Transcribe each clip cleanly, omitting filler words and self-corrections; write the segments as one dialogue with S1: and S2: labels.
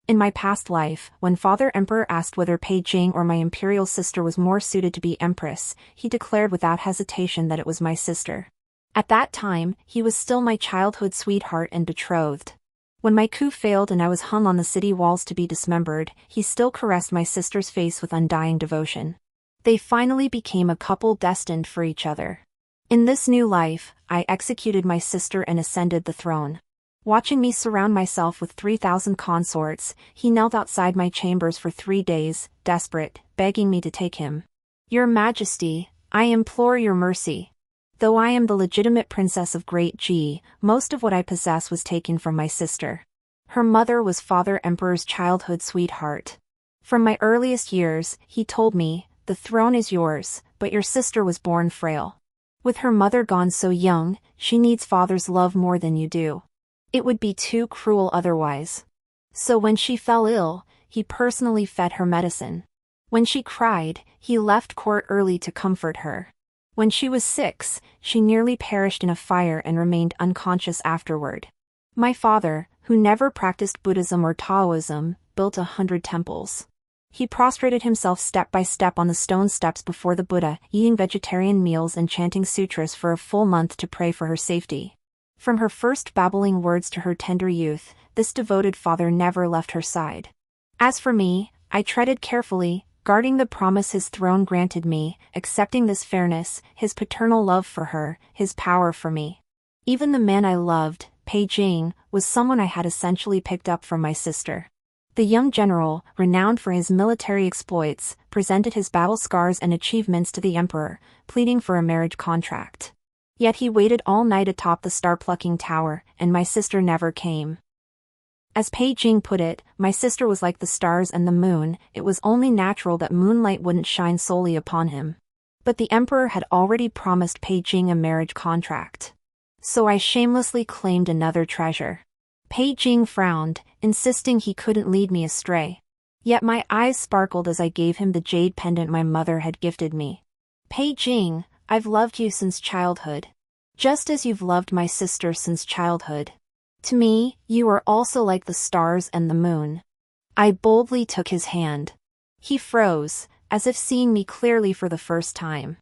S1: In my past life, when Father Emperor asked whether Pei Jing or my imperial sister was more suited to be empress, he declared without hesitation that it was my sister. At that time, he was still my childhood sweetheart and betrothed. When my coup failed and I was hung on the city walls to be dismembered, he still caressed my sister's face with undying devotion. They finally became a couple destined for each other. In this new life, I executed my sister and ascended the throne. Watching me surround myself with 3,000 consorts, he knelt outside my chambers for 3 days, desperate, begging me to take him. Your Majesty, I implore your mercy. Though I am the legitimate princess of Great Xie, most of what I possess was taken from my sister. Her mother was Father Emperor's childhood sweetheart. From my earliest years, he told me, the throne is yours, but your sister was born frail. With her mother gone so young, she needs father's love more than you do. It would be too cruel otherwise. So when she fell ill, he personally fed her medicine. When she cried, he left court early to comfort her. When she was 6, she nearly perished in a fire and remained unconscious afterward. My father, who never practiced Buddhism or Taoism, built 100 temples. He prostrated himself step by step on the stone steps before the Buddha, eating vegetarian meals and chanting sutras for a full month to pray for her safety. From her first babbling words to her tender youth, this devoted father never left her side. As for me, I treaded carefully, guarding the promise his throne granted me, accepting this fairness, his paternal love for her, his power for me. Even the man I loved, Pei Jing, was someone I had essentially picked up from my sister. The young general, renowned for his military exploits, presented his battle scars and achievements to the emperor, pleading for a marriage contract. Yet he waited all night atop the star-plucking tower, and my sister never came. As Pei Jing put it, my sister was like the stars and the moon, it was only natural that moonlight wouldn't shine solely upon him. But the emperor had already promised Pei Jing a marriage contract. So I shamelessly claimed another treasure. Pei Jing frowned, insisting he couldn't lead me astray. Yet my eyes sparkled as I gave him the jade pendant my mother had gifted me. Pei Jing, I've loved you since childhood. Just as you've loved my sister since childhood. To me, you are also like the stars and the moon. I boldly took his hand. He froze, as if seeing me clearly for the first time.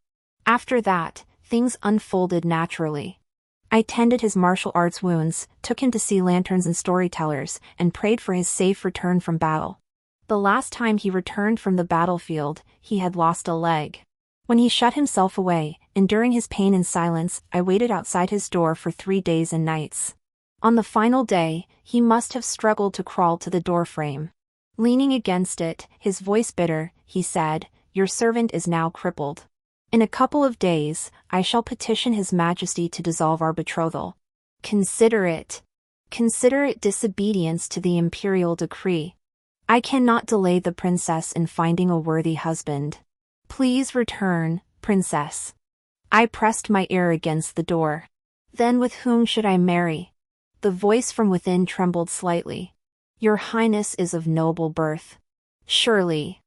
S1: After that, things unfolded naturally. I tended his martial arts wounds, took him to see lanterns and storytellers, and prayed for his safe return from battle. The last time he returned from the battlefield, he had lost a leg. When he shut himself away, enduring his pain in silence, I waited outside his door for 3 days and nights. On the final day, he must have struggled to crawl to the doorframe. Leaning against it, his voice bitter, he said, "Your servant is now crippled. In a couple of days, I shall petition His Majesty to dissolve our betrothal. Consider it. Consider it disobedience to the imperial decree. I cannot delay the princess in finding a worthy husband. Please return, princess." I pressed my ear against the door. Then with whom should I marry? The voice from within trembled slightly. Your Highness is of noble birth. Surely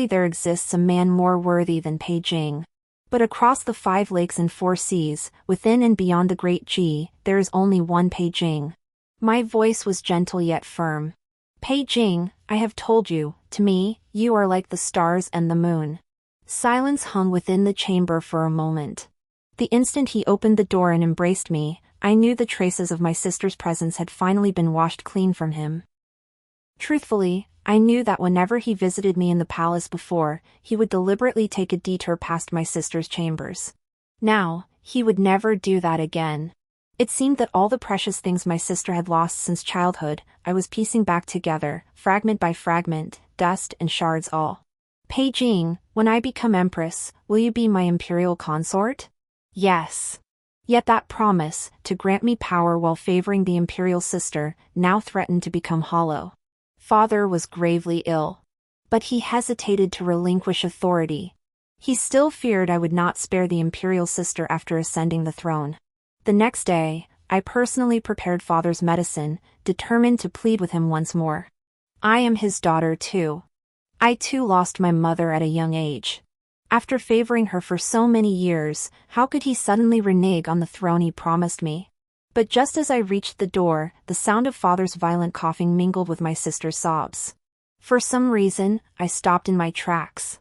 S1: there exists a man more worthy than Pei Jing. But across the 5 lakes and 4 seas, within and beyond the Great Xie, there is only one Pei Jing. My voice was gentle yet firm. Pei Jing, I have told you, to me, you are like the stars and the moon. Silence hung within the chamber for a moment. The instant he opened the door and embraced me, I knew the traces of my sister's presence had finally been washed clean from him. Truthfully, I knew that whenever he visited me in the palace before, he would deliberately take a detour past my sister's chambers. Now, he would never do that again. It seemed that all the precious things my sister had lost since childhood, I was piecing back together, fragment by fragment, dust and shards all. Pei Jing, when I become empress, will you be my imperial consort? Yes. Yet that promise, to grant me power while favoring the imperial sister, now threatened to become hollow. Father was gravely ill. But he hesitated to relinquish authority. He still feared I would not spare the imperial sister after ascending the throne. The next day, I personally prepared father's medicine, determined to plead with him once more. I am his daughter too. I too lost my mother at a young age. After favoring her for so many years, how could he suddenly renege on the throne he promised me? But just as I reached the door, the sound of father's violent coughing mingled with my sister's sobs. For some reason, I stopped in my tracks.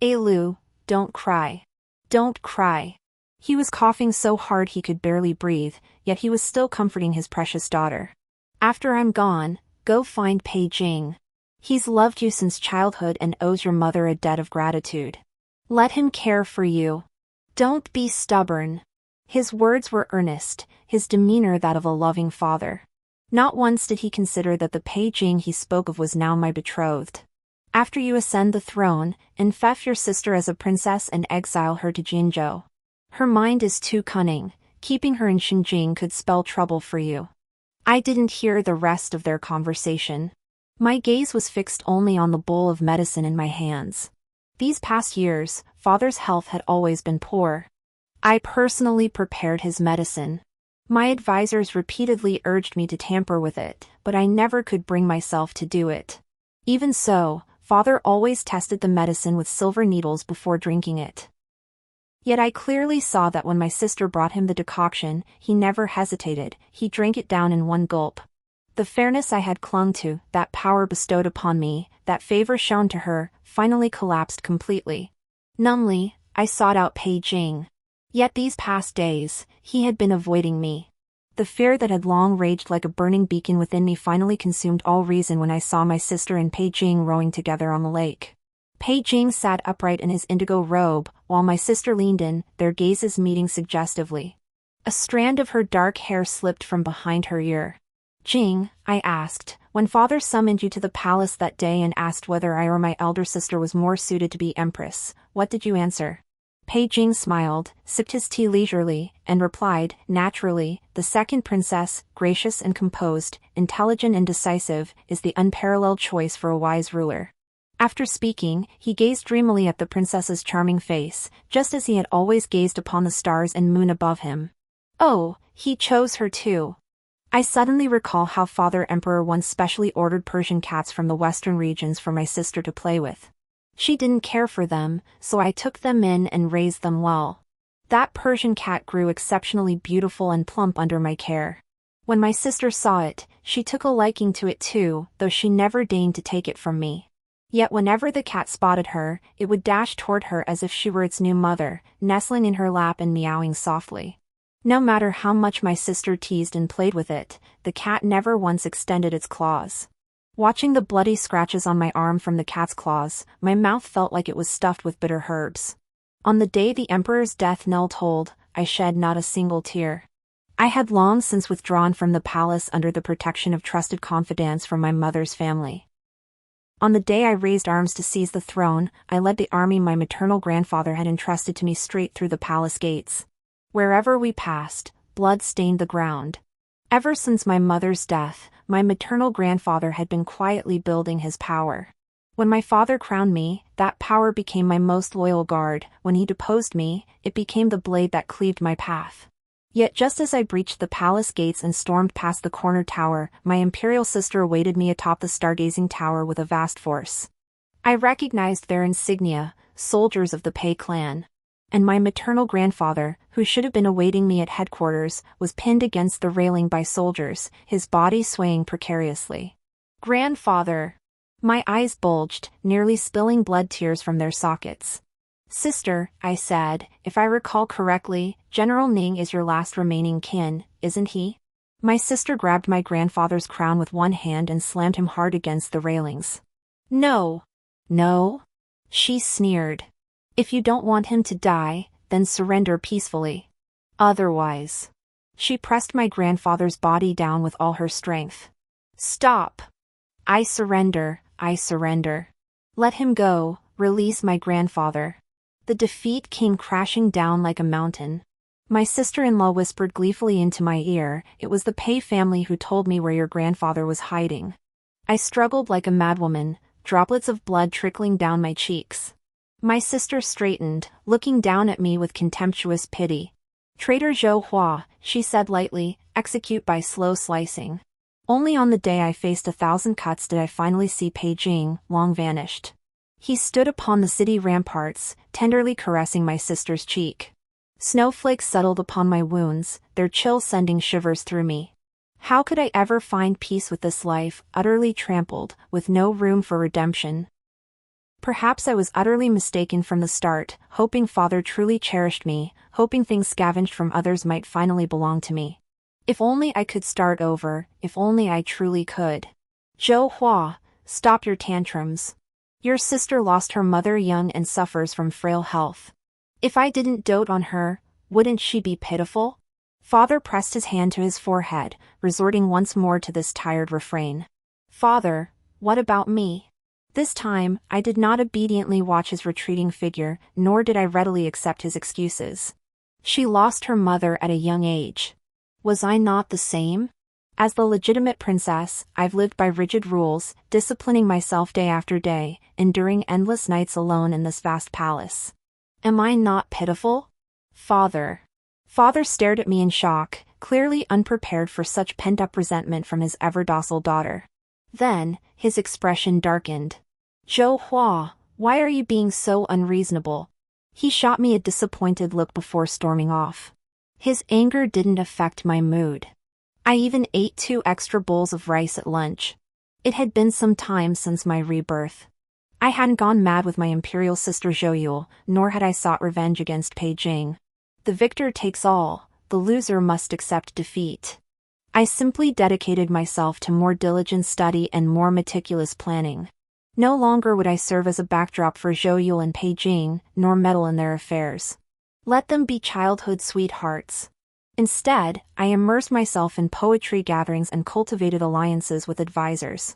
S1: Lu, don't cry. Don't cry. He was coughing so hard he could barely breathe, yet he was still comforting his precious daughter. After I'm gone, go find Pei Jing. He's loved you since childhood and owes your mother a debt of gratitude. Let him care for you. Don't be stubborn. His words were earnest, his demeanor that of a loving father. Not once did he consider that the Pei Jing he spoke of was now my betrothed. After you ascend the throne, infect your sister as a princess and exile her to Jinzhou. Her mind is too cunning, keeping her in Xinjing could spell trouble for you. I didn't hear the rest of their conversation. My gaze was fixed only on the bowl of medicine in my hands. These past years, father's health had always been poor. I personally prepared his medicine. My advisors repeatedly urged me to tamper with it, but I never could bring myself to do it. Even so, father always tested the medicine with silver needles before drinking it. Yet I clearly saw that when my sister brought him the decoction, he never hesitated, he drank it down in one gulp. The fairness I had clung to, that power bestowed upon me, that favor shown to her, finally collapsed completely. Numbly, I sought out Pei Jing. Yet these past days, he had been avoiding me. The fear that had long raged like a burning beacon within me finally consumed all reason when I saw my sister and Pei Jing rowing together on the lake. Pei Jing sat upright in his indigo robe, while my sister leaned in, their gazes meeting suggestively. A strand of her dark hair slipped from behind her ear. Jing, I asked, when father summoned you to the palace that day and asked whether I or my elder sister was more suited to be empress, what did you answer? Pei Jing smiled, sipped his tea leisurely, and replied, naturally, the second princess, gracious and composed, intelligent and decisive, is the unparalleled choice for a wise ruler. After speaking, he gazed dreamily at the princess's charming face, just as he had always gazed upon the stars and moon above him. Oh, he chose her too. I suddenly recall how Father Emperor once specially ordered Persian cats from the western regions for my sister to play with. She didn't care for them, so I took them in and raised them well. That Persian cat grew exceptionally beautiful and plump under my care. When my sister saw it, she took a liking to it too, though she never deigned to take it from me. Yet whenever the cat spotted her, it would dash toward her as if she were its new mother, nestling in her lap and meowing softly. No matter how much my sister teased and played with it, the cat never once extended its claws. Watching the bloody scratches on my arm from the cat's claws, my mouth felt like it was stuffed with bitter herbs. On the day the emperor's death knell tolled, I shed not a single tear. I had long since withdrawn from the palace under the protection of trusted confidants from my mother's family. On the day I raised arms to seize the throne, I led the army my maternal grandfather had entrusted to me straight through the palace gates. Wherever we passed, blood stained the ground. Ever since my mother's death, my maternal grandfather had been quietly building his power. When my father crowned me, that power became my most loyal guard. When he deposed me, it became the blade that cleaved my path. Yet just as I breached the palace gates and stormed past the corner tower, my imperial sister awaited me atop the stargazing tower with a vast force. I recognized their insignia, soldiers of the Pei clan. And my maternal grandfather, who should have been awaiting me at headquarters, was pinned against the railing by soldiers, his body swaying precariously. Grandfather! My eyes bulged, nearly spilling blood tears from their sockets. Sister, I said, if I recall correctly, General Ning is your last remaining kin, isn't he? My sister grabbed my grandfather's crown with one hand and slammed him hard against the railings. No! No? She sneered. If you don't want him to die, then surrender peacefully. Otherwise. She pressed my grandfather's body down with all her strength. Stop! I surrender, I surrender. Let him go, release my grandfather. The defeat came crashing down like a mountain. My sister-in-law whispered gleefully into my ear, it was the Pei family who told me where your grandfather was hiding. I struggled like a madwoman, droplets of blood trickling down my cheeks. My sister straightened, looking down at me with contemptuous pity. Traitor Zhou Hua, she said lightly, execute by slow slicing. Only on the day I faced 1,000 cuts did I finally see Pei Jing, long vanished. He stood upon the city ramparts, tenderly caressing my sister's cheek. Snowflakes settled upon my wounds, their chill sending shivers through me. How could I ever find peace with this life, utterly trampled, with no room for redemption? Perhaps I was utterly mistaken from the start, hoping Father truly cherished me, hoping things scavenged from others might finally belong to me. If only I could start over, if only I truly could. Zhou Hua, stop your tantrums. Your sister lost her mother young and suffers from frail health. If I didn't dote on her, wouldn't she be pitiful? Father pressed his hand to his forehead, resorting once more to this tired refrain. Father, what about me? This time, I did not obediently watch his retreating figure, nor did I readily accept his excuses. She lost her mother at a young age. Was I not the same? As the legitimate princess, I've lived by rigid rules, disciplining myself day after day, enduring endless nights alone in this vast palace. Am I not pitiful? Father. Father stared at me in shock, clearly unprepared for such pent-up resentment from his ever-docile daughter. Then, his expression darkened. Zhou Hua, why are you being so unreasonable? He shot me a disappointed look before storming off. His anger didn't affect my mood. I even ate 2 extra bowls of rice at lunch. It had been some time since my rebirth. I hadn't gone mad with my imperial sister Zhou, nor had I sought revenge against Pei Jing. The victor takes all, the loser must accept defeat. I simply dedicated myself to more diligent study and more meticulous planning. No longer would I serve as a backdrop for Zhou and Pei Jing, nor meddle in their affairs. Let them be childhood sweethearts. Instead, I immersed myself in poetry gatherings and cultivated alliances with advisors.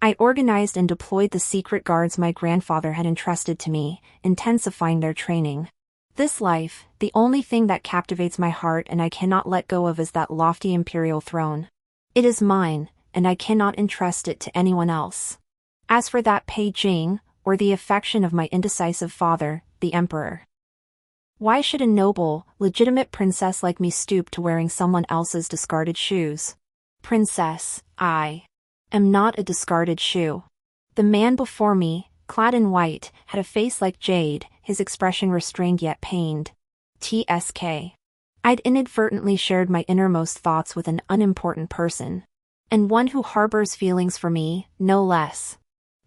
S1: I organized and deployed the secret guards my grandfather had entrusted to me, intensifying their training. This life, the only thing that captivates my heart and I cannot let go of is that lofty imperial throne. It is mine, and I cannot entrust it to anyone else. As for that Pei Jing, or the affection of my indecisive father, the emperor. Why should a noble, legitimate princess like me stoop to wearing someone else's discarded shoes? Princess, I am not a discarded shoe. The man before me, clad in white, had a face like jade, his expression restrained yet pained. TSK. I'd inadvertently shared my innermost thoughts with an unimportant person. And one who harbors feelings for me, no less.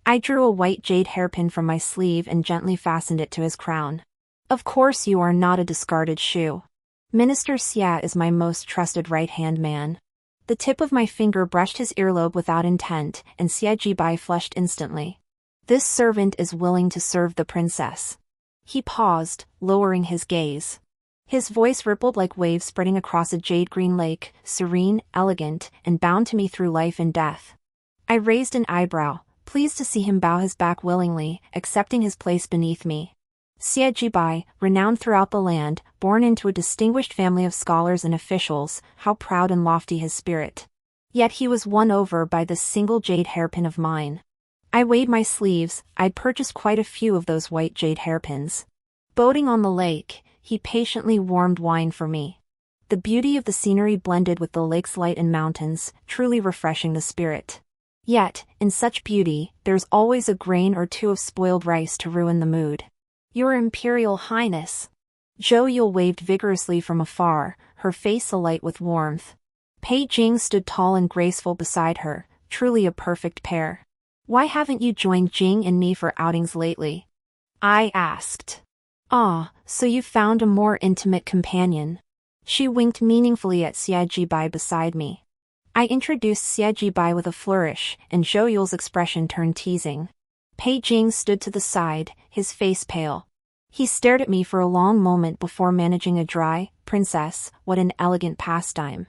S1: I drew a white jade hairpin from my sleeve and gently fastened it to his crown. Of course you are not a discarded shoe. Minister Xie is my most trusted right-hand man. The tip of my finger brushed his earlobe without intent, and Xie Jibai flushed instantly. This servant is willing to serve the princess. He paused, lowering his gaze. His voice rippled like waves spreading across a jade-green lake, serene, elegant, and bound to me through life and death. I raised an eyebrow, pleased to see him bow his back willingly, accepting his place beneath me. Xie Jibai, renowned throughout the land, born into a distinguished family of scholars and officials, how proud and lofty his spirit. Yet he was won over by this single jade hairpin of mine. I weighed my sleeves, I'd purchased quite a few of those white jade hairpins. Boating on the lake, he patiently warmed wine for me. The beauty of the scenery blended with the lake's light and mountains, truly refreshing the spirit. Yet, in such beauty, there's always a grain or two of spoiled rice to ruin the mood. Your Imperial Highness. Zhou waved vigorously from afar, her face alight with warmth. Pei Jing stood tall and graceful beside her, truly a perfect pair. Why haven't you joined Jing and me for outings lately? I asked. Ah, so you found a more intimate companion. She winked meaningfully at Xie Jibai beside me. I introduced Xie Jibai with a flourish, and Zhou expression turned teasing. Pei Jing stood to the side, his face pale. He stared at me for a long moment before managing a dry, "Princess, what an elegant pastime."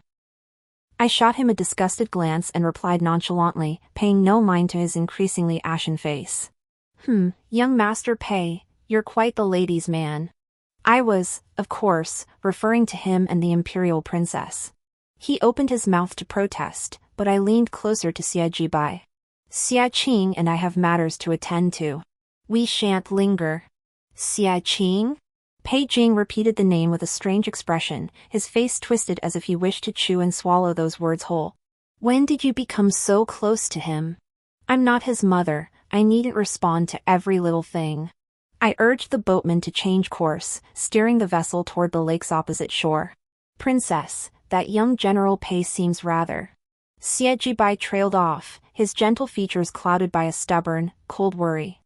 S1: I shot him a disgusted glance and replied nonchalantly, paying no mind to his increasingly ashen face. Young Master Pei, you're quite the ladies' man. I was, of course, referring to him and the imperial princess. He opened his mouth to protest, but I leaned closer to Xie Jibai. Xie Qing and I have matters to attend to. We shan't linger. Xie Qing? Pei Jing repeated the name with a strange expression, his face twisted as if he wished to chew and swallow those words whole. When did you become so close to him? I'm not his mother, I needn't respond to every little thing. I urged the boatman to change course, steering the vessel toward the lake's opposite shore. Princess, that young General Pei seems rather. Xie Jibai trailed off, his gentle features clouded by a stubborn, cold worry.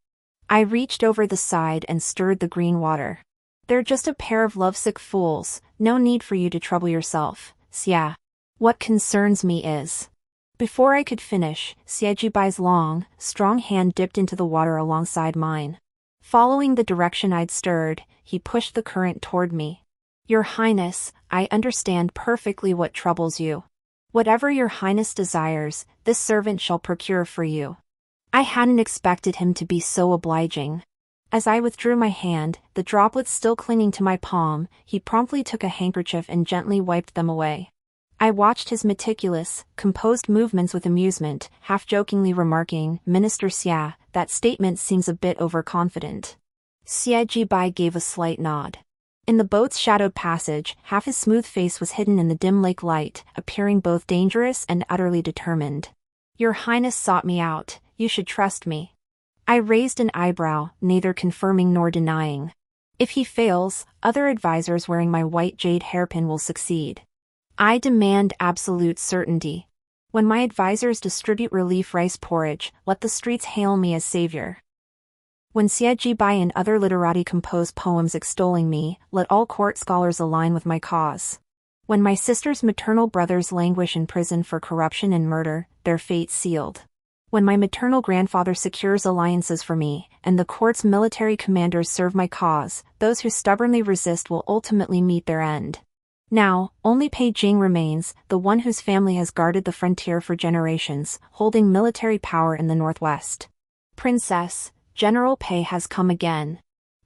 S1: I reached over the side and stirred the green water. They're just a pair of lovesick fools, no need for you to trouble yourself, Xie. What concerns me is. Before I could finish, Xie Jibai's long, strong hand dipped into the water alongside mine. Following the direction I'd stirred, he pushed the current toward me. Your Highness, I understand perfectly what troubles you. Whatever your Highness desires, this servant shall procure for you. I hadn't expected him to be so obliging. As I withdrew my hand, the droplets still clinging to my palm, he promptly took a handkerchief and gently wiped them away. I watched his meticulous, composed movements with amusement, half-jokingly remarking, Minister Xie, that statement seems a bit overconfident. Xie Jibai gave a slight nod. In the boat's shadowed passage, half his smooth face was hidden in the dim lake light, appearing both dangerous and utterly determined. Your Highness sought me out, you should trust me. I raised an eyebrow, neither confirming nor denying. If he fails, other advisors wearing my white jade hairpin will succeed. I demand absolute certainty. When my advisors distribute relief rice porridge, let the streets hail me as savior. When Xie Jibai and other literati compose poems extolling me, let all court scholars align with my cause. When my sister's maternal brothers languish in prison for corruption and murder, their fate sealed. When my maternal grandfather secures alliances for me, and the court's military commanders serve my cause, those who stubbornly resist will ultimately meet their end. Now, only Pei Jing remains, the one whose family has guarded the frontier for generations, holding military power in the northwest. Princess, General Pei has come again.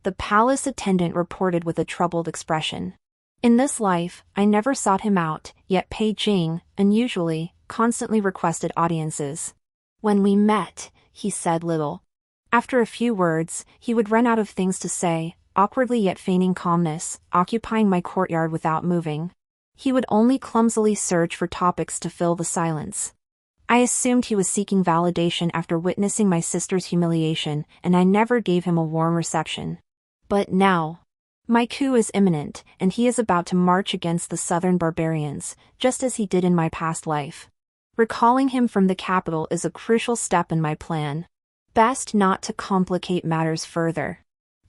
S1: The palace attendant reported with a troubled expression. In this life, I never sought him out, yet Pei Jing, unusually, constantly requested audiences. When we met, he said little. After a few words, he would run out of things to say, awkwardly yet feigning calmness, occupying my courtyard without moving. He would only clumsily search for topics to fill the silence. I assumed he was seeking validation after witnessing my sister's humiliation, and I never gave him a warm reception. But now, my coup is imminent, and he is about to march against the southern barbarians, just as he did in my past life. Recalling him from the capital is a crucial step in my plan. Best not to complicate matters further.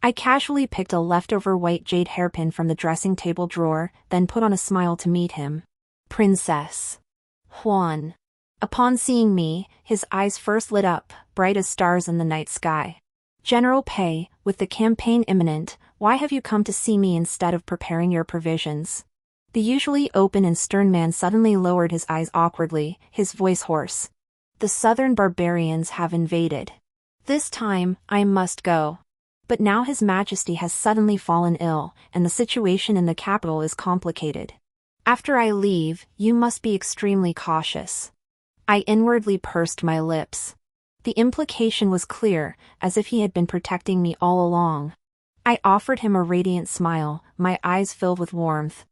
S1: I casually picked a leftover white jade hairpin from the dressing table drawer, then put on a smile to meet him. Princess Huan. Upon seeing me, his eyes first lit up, bright as stars in the night sky. General Pei, with the campaign imminent, why have you come to see me instead of preparing your provisions? The usually open and stern man suddenly lowered his eyes awkwardly, his voice hoarse. The southern barbarians have invaded. This time, I must go. But now His Majesty has suddenly fallen ill, and the situation in the capital is complicated. After I leave, you must be extremely cautious. I inwardly pursed my lips. The implication was clear, as if he had been protecting me all along. I offered him a radiant smile, my eyes filled with warmth.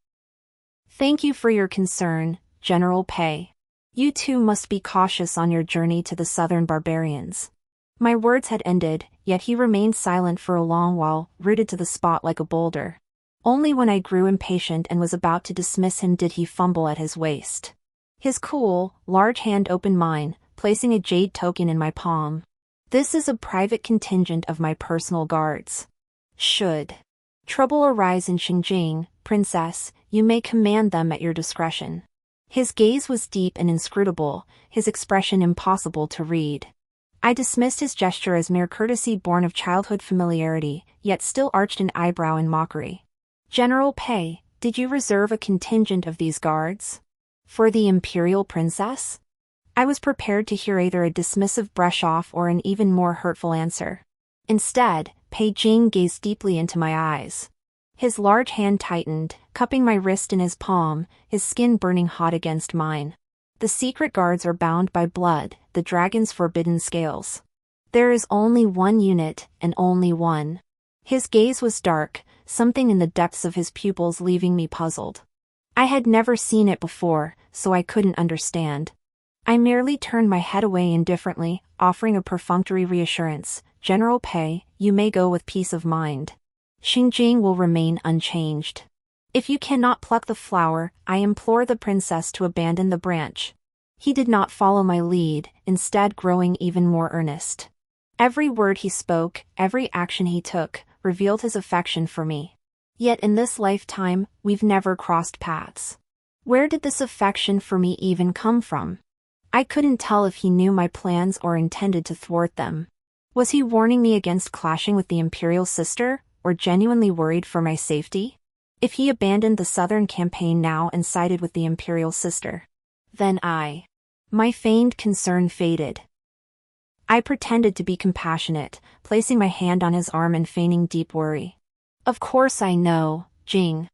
S1: Thank you for your concern, General Pei. You too must be cautious on your journey to the southern barbarians. My words had ended, yet he remained silent for a long while, rooted to the spot like a boulder. Only when I grew impatient and was about to dismiss him did he fumble at his waist. His cool, large hand opened mine, placing a jade token in my palm. This is a private contingent of my personal guards. Should trouble arise in Xinjiang, Princess, you may command them at your discretion. His gaze was deep and inscrutable, his expression impossible to read. I dismissed his gesture as mere courtesy born of childhood familiarity, yet still arched an eyebrow in mockery. General Pei, did you reserve a contingent of these guards? For the imperial princess? I was prepared to hear either a dismissive brush-off or an even more hurtful answer. Instead, Pei Jing gazed deeply into my eyes. His large hand tightened, cupping my wrist in his palm, his skin burning hot against mine. The secret guards are bound by blood, the dragon's forbidden scales. There is only one unit, and only one. His gaze was dark, something in the depths of his pupils leaving me puzzled. I had never seen it before, so I couldn't understand. I merely turned my head away indifferently, offering a perfunctory reassurance. General Pei, you may go with peace of mind. Xinjing will remain unchanged. If you cannot pluck the flower, I implore the princess to abandon the branch. He did not follow my lead, instead growing even more earnest. Every word he spoke, every action he took, revealed his affection for me. Yet in this lifetime, we've never crossed paths. Where did this affection for me even come from? I couldn't tell if he knew my plans or intended to thwart them. Was he warning me against clashing with the imperial sister, or genuinely worried for my safety? If he abandoned the southern campaign now and sided with the imperial sister, then my feigned concern faded. I pretended to be compassionate, placing my hand on his arm and feigning deep worry. Of course I know, Jing.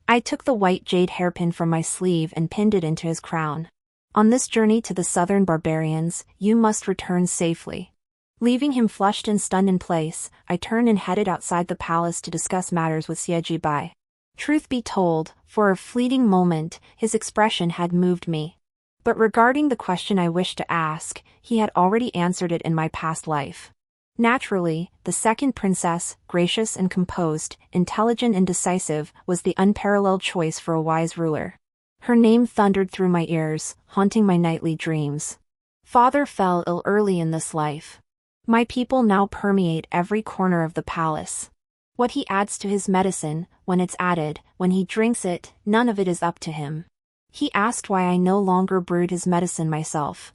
S1: I took the white jade hairpin from my sleeve and pinned it into his crown. On this journey to the southern barbarians, you must return safely. Leaving him flushed and stunned in place, I turned and headed outside the palace to discuss matters with Xie Jibai. Truth be told, for a fleeting moment, his expression had moved me. But regarding the question I wished to ask, he had already answered it in my past life. Naturally, the second princess, gracious and composed, intelligent and decisive, was the unparalleled choice for a wise ruler. Her name thundered through my ears, haunting my nightly dreams. Father fell ill early in this life. My people now permeate every corner of the palace. What he adds to his medicine, when it's added, when he drinks it, none of it is up to him. He asked why I no longer brewed his medicine myself.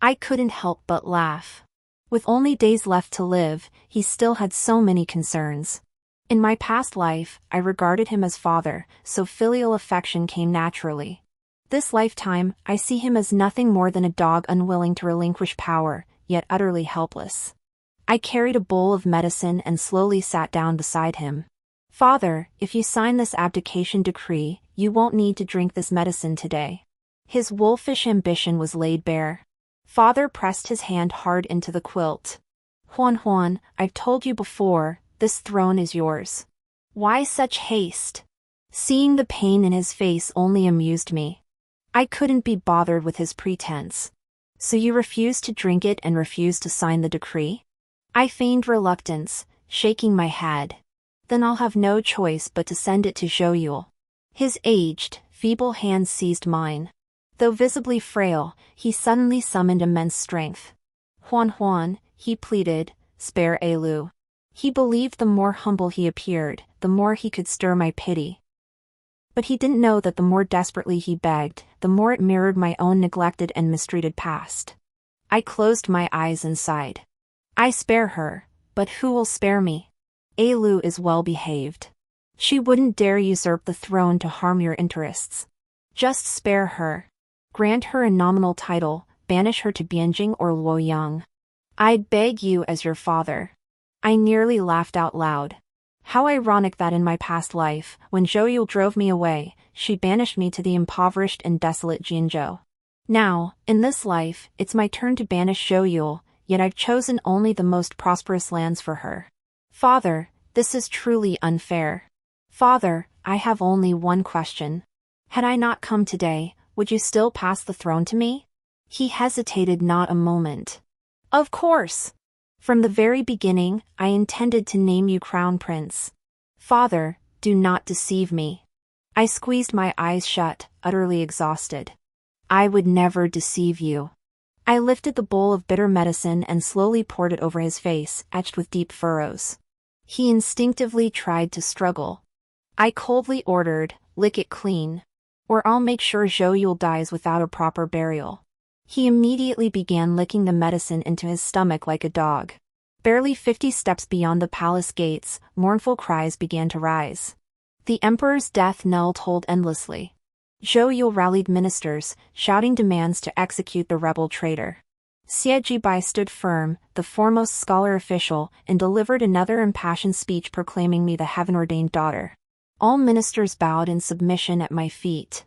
S1: I couldn't help but laugh. With only days left to live, he still had so many concerns. In my past life, I regarded him as father, so filial affection came naturally. This lifetime, I see him as nothing more than a dog unwilling to relinquish power, yet utterly helpless. I carried a bowl of medicine and slowly sat down beside him. Father, if you sign this abdication decree, you won't need to drink this medicine today. His wolfish ambition was laid bare. Father pressed his hand hard into the quilt. Huan, I've told you before, this throne is yours. Why such haste? Seeing the pain in his face only amused me. I couldn't be bothered with his pretense. So you refuse to drink it and refuse to sign the decree? I feigned reluctance, shaking my head. Then I'll have no choice but to send it to Zhou. His aged, feeble hands seized mine. Though visibly frail, he suddenly summoned immense strength. Huan, he pleaded, spare Lu. He believed the more humble he appeared, the more he could stir my pity. But he didn't know that the more desperately he begged, the more it mirrored my own neglected and mistreated past. I closed my eyes and sighed. I spare her, but who will spare me? Lu is well behaved. She wouldn't dare usurp the throne to harm your interests. Just spare her. Grant her a nominal title, banish her to Beijing or Luoyang. I beg you as your father. I nearly laughed out loud. How ironic that in my past life, when Zhou drove me away, she banished me to the impoverished and desolate Jianzhou. Now, in this life, it's my turn to banish Zhou, yet I've chosen only the most prosperous lands for her. Father, this is truly unfair. Father, I have only one question. Had I not come today, would you still pass the throne to me? He hesitated not a moment. Of course. From the very beginning, I intended to name you Crown Prince. Father, do not deceive me. I squeezed my eyes shut, utterly exhausted. I would never deceive you. I lifted the bowl of bitter medicine and slowly poured it over his face, etched with deep furrows. He instinctively tried to struggle. I coldly ordered, lick it clean. Or I'll make sure Zhou dies without a proper burial. He immediately began licking the medicine into his stomach like a dog. Barely 50 steps beyond the palace gates, mournful cries began to rise. The emperor's death knell tolled endlessly. Zhou rallied ministers, shouting demands to execute the rebel traitor. Xie Jibai stood firm, the foremost scholar official, and delivered another impassioned speech proclaiming me the heaven-ordained daughter. All ministers bowed in submission at my feet.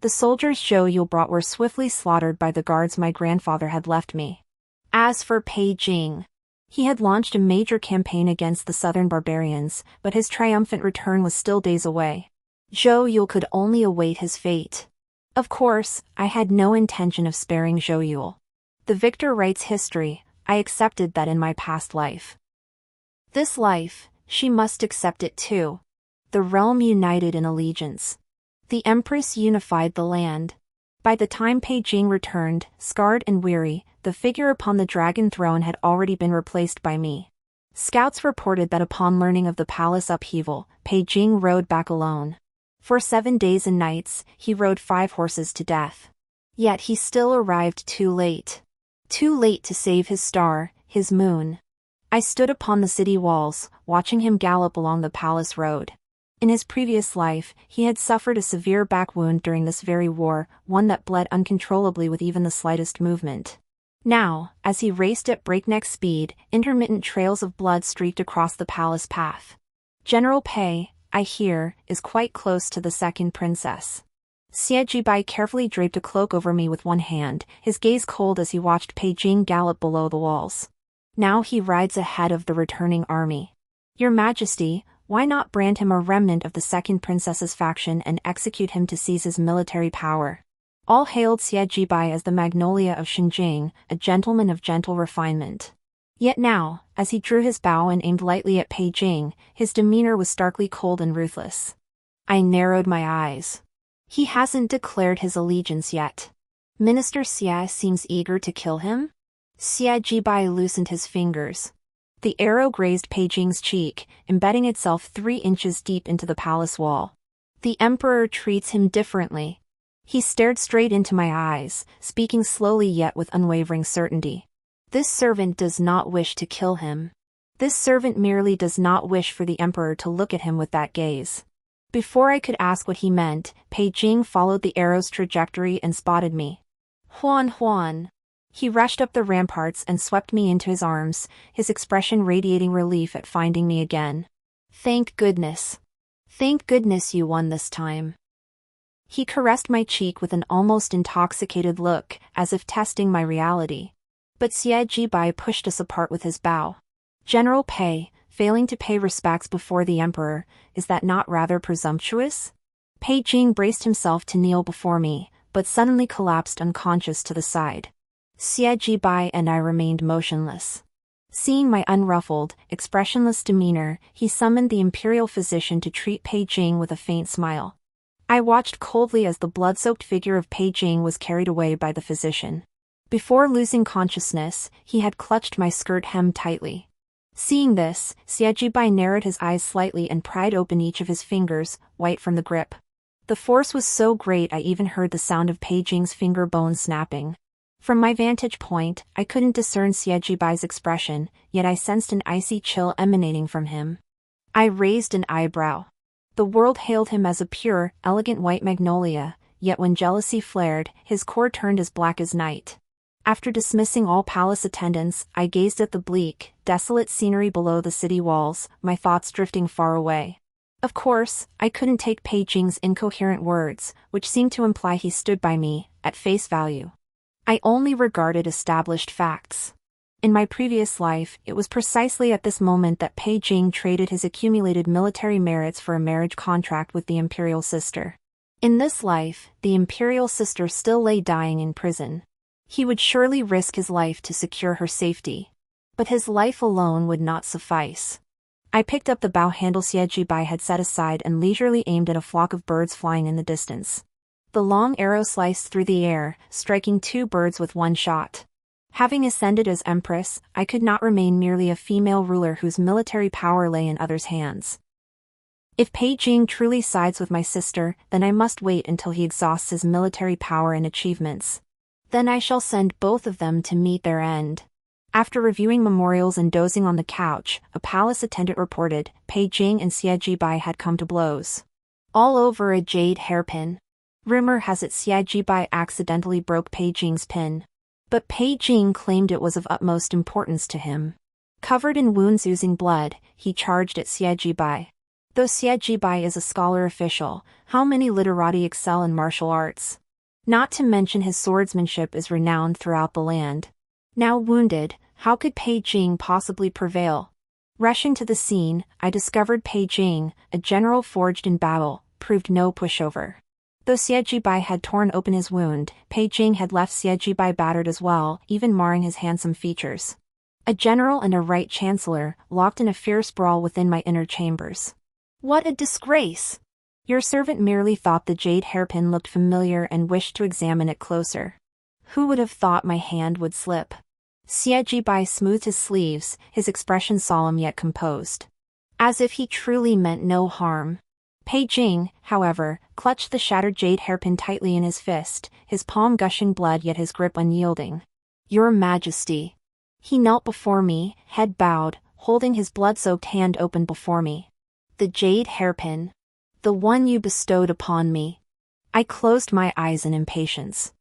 S1: The soldiers Zhou brought were swiftly slaughtered by the guards my grandfather had left me. As for Pei Jing, he had launched a major campaign against the southern barbarians, but his triumphant return was still days away. Zhou could only await his fate. Of course, I had no intention of sparing Zhou. The victor writes history. I accepted that in my past life. This life, she must accept it too. The realm united in allegiance. The empress unified the land. By the time Pei Jing returned, scarred and weary, the figure upon the dragon throne had already been replaced by me. Scouts reported that upon learning of the palace upheaval, Pei Jing rode back alone. For 7 days and nights, he rode 5 horses to death. Yet he still arrived too late. Too late to save his star, his moon. I stood upon the city walls, watching him gallop along the palace road. In his previous life, he had suffered a severe back wound during this very war, one that bled uncontrollably with even the slightest movement. Now, as he raced at breakneck speed, intermittent trails of blood streaked across the palace path. General Pei, I hear, is quite close to the second princess. Xie Jibai carefully draped a cloak over me with one hand, his gaze cold as he watched Pei Jing gallop below the walls. Now he rides ahead of the returning army. Your Majesty, why not brand him a remnant of the second princess's faction and execute him to seize his military power? All hailed Xie Jibai as the Magnolia of Xinjiang, a gentleman of gentle refinement. Yet now, as he drew his bow and aimed lightly at Pei Jing, his demeanor was starkly cold and ruthless. I narrowed my eyes. He hasn't declared his allegiance yet. Minister Xie seems eager to kill him? Xie Jibai loosened his fingers. The arrow grazed Pei Jing's cheek, embedding itself 3 inches deep into the palace wall. The emperor treats him differently. He stared straight into my eyes, speaking slowly yet with unwavering certainty. This servant does not wish to kill him. This servant merely does not wish for the emperor to look at him with that gaze. Before I could ask what he meant, Pei Jing followed the arrow's trajectory and spotted me. Huan. He rushed up the ramparts and swept me into his arms, his expression radiating relief at finding me again. Thank goodness. Thank goodness you won this time. He caressed my cheek with an almost intoxicated look, as if testing my reality. But Xie Jibai pushed us apart with his bow. General Pei, failing to pay respects before the emperor, is that not rather presumptuous? Pei Jing braced himself to kneel before me, but suddenly collapsed unconscious to the side. Xie Jibai and I remained motionless. Seeing my unruffled, expressionless demeanor, he summoned the imperial physician to treat Pei Jing with a faint smile. I watched coldly as the blood-soaked figure of Pei Jing was carried away by the physician. Before losing consciousness, he had clutched my skirt hem tightly. Seeing this, Xie Jibai narrowed his eyes slightly and pried open each of his fingers, white from the grip. The force was so great I even heard the sound of Pei Jing's finger bones snapping. From my vantage point, I couldn't discern Xie Jibai's expression, yet I sensed an icy chill emanating from him. I raised an eyebrow. The world hailed him as a pure, elegant white magnolia, yet when jealousy flared, his core turned as black as night. After dismissing all palace attendants, I gazed at the bleak, desolate scenery below the city walls, my thoughts drifting far away. Of course, I couldn't take Pei Jing's incoherent words, which seemed to imply he stood by me, at face value. I only regarded established facts. In my previous life, it was precisely at this moment that Pei Jing traded his accumulated military merits for a marriage contract with the imperial sister. In this life, the imperial sister still lay dying in prison. He would surely risk his life to secure her safety. But his life alone would not suffice. I picked up the bow handle Xie Jibai had set aside and leisurely aimed at a flock of birds flying in the distance. The long arrow sliced through the air, striking 2 birds with one shot. Having ascended as empress, I could not remain merely a female ruler whose military power lay in others' hands. If Pei Jing truly sides with my sister, then I must wait until he exhausts his military power and achievements. Then I shall send both of them to meet their end. After reviewing memorials and dozing on the couch, a palace attendant reported, Pei Jing and Xie Jibai had come to blows. All over a jade hairpin. Rumor has it Xie Jibai accidentally broke Pei Jing's pin. But Pei Jing claimed it was of utmost importance to him. Covered in wounds oozing blood, he charged at Xie Jibai. Though Xie Jibai is a scholar official, how many literati excel in martial arts? Not to mention his swordsmanship is renowned throughout the land. Now wounded, how could Pei Jing possibly prevail? Rushing to the scene, I discovered Pei Jing, a general forged in battle, proved no pushover. Though Xie Jibai had torn open his wound, Pei Jing had left Xie Jibai battered as well, even marring his handsome features. A general and a right chancellor, locked in a fierce brawl within my inner chambers. What a disgrace! Your servant merely thought the jade hairpin looked familiar and wished to examine it closer. Who would have thought my hand would slip? Xie Jibai smoothed his sleeves, his expression solemn yet composed. As if he truly meant no harm. Pei Jing, however, clutched the shattered jade hairpin tightly in his fist, his palm gushing blood yet his grip unyielding. Your Majesty. He knelt before me, head bowed, holding his blood-soaked hand open before me. The jade hairpin. The one you bestowed upon me. I closed my eyes in impatience.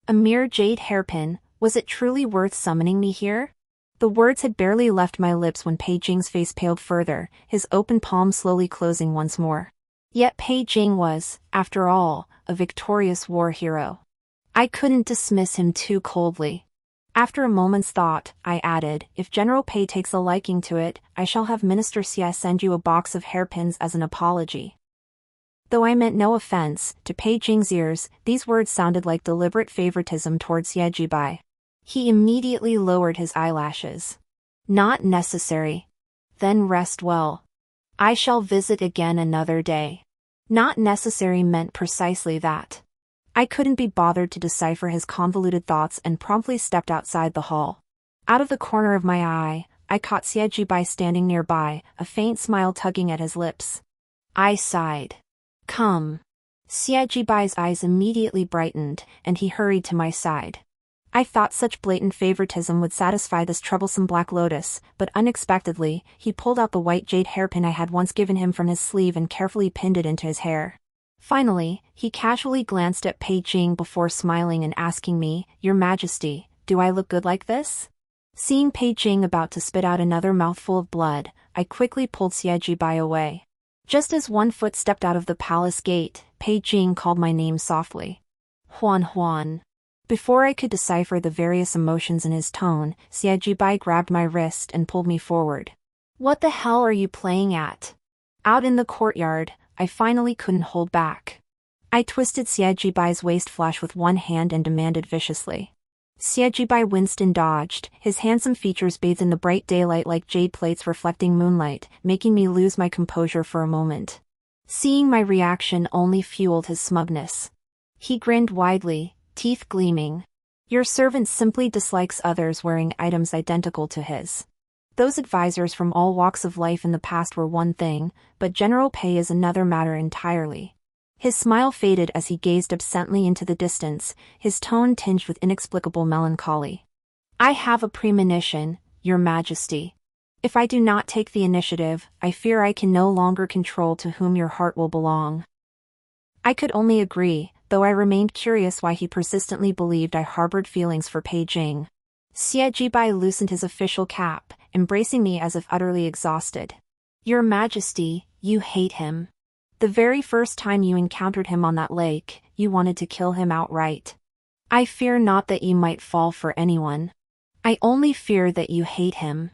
S1: A mere jade hairpin, was it truly worth summoning me here? The words had barely left my lips when Pei Jing's face paled further, his open palm slowly closing once more. Yet Pei Jing was, after all, a victorious war hero. I couldn't dismiss him too coldly. After a moment's thought, I added, if General Pei takes a liking to it, I shall have Minister Xie send you a box of hairpins as an apology. Though I meant no offense, to Pei Jing's ears, these words sounded like deliberate favoritism towards Xie Jibai. He immediately lowered his eyelashes. Not necessary. Then rest well. I shall visit again another day. Not necessary meant precisely that. I couldn't be bothered to decipher his convoluted thoughts and promptly stepped outside the hall. Out of the corner of my eye, I caught Xie Jibai standing nearby, a faint smile tugging at his lips. I sighed. Come. Xie Jibai's eyes immediately brightened, and he hurried to my side. I thought such blatant favoritism would satisfy this troublesome Black Lotus, but unexpectedly, he pulled out the white jade hairpin I had once given him from his sleeve and carefully pinned it into his hair. Finally, he casually glanced at Pei Jing before smiling and asking me, Your Majesty, do I look good like this? Seeing Pei Jing about to spit out another mouthful of blood, I quickly pulled Xie Jibai away. Just as one foot stepped out of the palace gate, Pei Jing called my name softly. Huan Huan. Before I could decipher the various emotions in his tone, Xie Jibai grabbed my wrist and pulled me forward. What the hell are you playing at? Out in the courtyard, I finally couldn't hold back. I twisted Xie Jibai's waist flush with one hand and demanded viciously. Xie Jibai winced and dodged, his handsome features bathed in the bright daylight like jade plates reflecting moonlight, making me lose my composure for a moment. Seeing my reaction only fueled his smugness. He grinned widely, teeth gleaming. Your servant simply dislikes others wearing items identical to his. Those advisors from all walks of life in the past were one thing, but General Pei is another matter entirely. His smile faded as he gazed absently into the distance, his tone tinged with inexplicable melancholy. I have a premonition, Your Majesty. If I do not take the initiative, I fear I can no longer control to whom your heart will belong. I could only agree, though I remained curious why he persistently believed I harbored feelings for Pei Jing. Xie Jibai loosened his official cap, embracing me as if utterly exhausted. Your Majesty, you hate him. The very first time you encountered him on that lake, you wanted to kill him outright. I fear not that you might fall for anyone. I only fear that you hate him.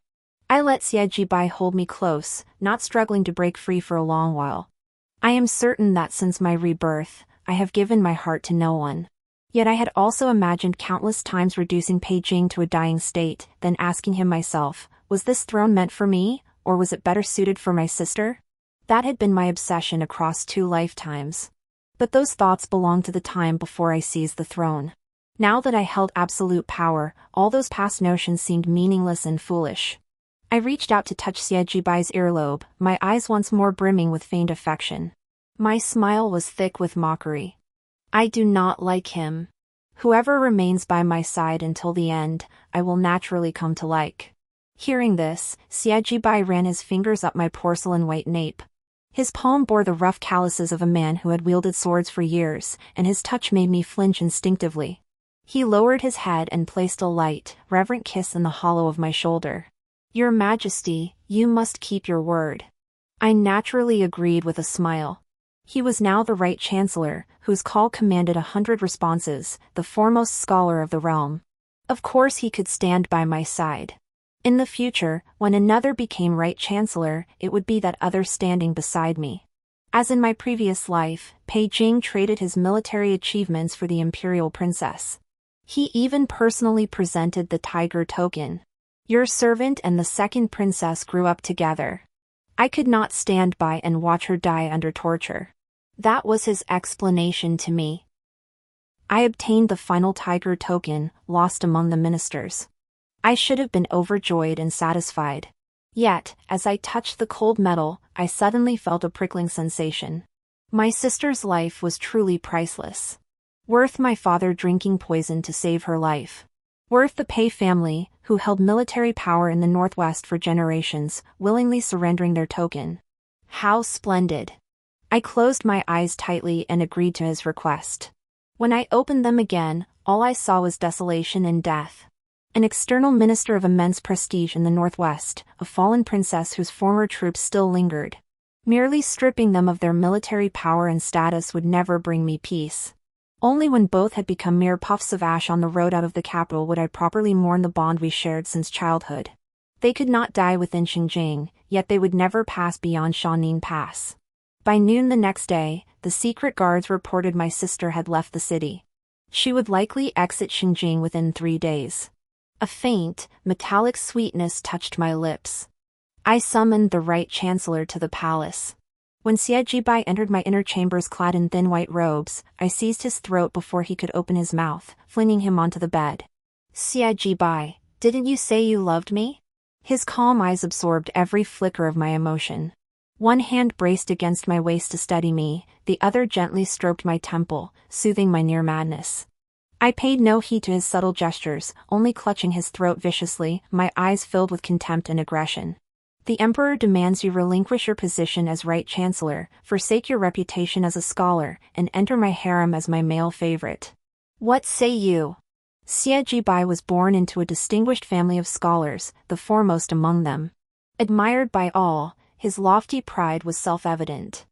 S1: I let Xie Jibai hold me close, not struggling to break free for a long while. I am certain that since my rebirth, I have given my heart to no one. Yet I had also imagined countless times reducing Pei Jing to a dying state, then asking him myself, was this throne meant for me, or was it better suited for my sister? That had been my obsession across 2 lifetimes. But those thoughts belonged to the time before I seized the throne. Now that I held absolute power, all those past notions seemed meaningless and foolish. I reached out to touch Xie Jibai's earlobe, my eyes once more brimming with feigned affection. My smile was thick with mockery. I do not like him. Whoever remains by my side until the end, I will naturally come to like. Hearing this, Xie Jibai ran his fingers up my porcelain white nape. His palm bore the rough calluses of a man who had wielded swords for years, and his touch made me flinch instinctively. He lowered his head and placed a light, reverent kiss in the hollow of my shoulder. Your Majesty, you must keep your word. I naturally agreed with a smile. He was now the right chancellor, whose call commanded 100 responses, the foremost scholar of the realm. Of course he could stand by my side. In the future, when another became right chancellor, it would be that other standing beside me. As in my previous life, Pei Jing traded his military achievements for the imperial princess. He even personally presented the tiger token. Your servant and the second princess grew up together. I could not stand by and watch her die under torture. That was his explanation to me. I obtained the final tiger token, lost among the ministers. I should have been overjoyed and satisfied. Yet, as I touched the cold metal, I suddenly felt a prickling sensation. My sister's life was truly priceless. Worth my father drinking poison to save her life. Worth the Pei family, who held military power in the Northwest for generations, willingly surrendering their token. How splendid! I closed my eyes tightly and agreed to his request. When I opened them again, all I saw was desolation and death. An external minister of immense prestige in the Northwest, a fallen princess whose former troops still lingered. Merely stripping them of their military power and status would never bring me peace. Only when both had become mere puffs of ash on the road out of the capital would I properly mourn the bond we shared since childhood. They could not die within Xinjiang, yet they would never pass beyond Shaoning Pass. By noon the next day, the secret guards reported my sister had left the city. She would likely exit Xinjiang within 3 days. A faint, metallic sweetness touched my lips. I summoned the right chancellor to the palace. When Xie Jibai entered my inner chambers clad in thin white robes, I seized his throat before he could open his mouth, flinging him onto the bed. Xie Jibai, didn't you say you loved me? His calm eyes absorbed every flicker of my emotion. One hand braced against my waist to steady me, the other gently stroked my temple, soothing my near madness. I paid no heed to his subtle gestures, only clutching his throat viciously, my eyes filled with contempt and aggression. The emperor demands you relinquish your position as right chancellor, forsake your reputation as a scholar, and enter my harem as my male favorite. What say you? Xie Jibai was born into a distinguished family of scholars, the foremost among them. Admired by all, his lofty pride was self-evident.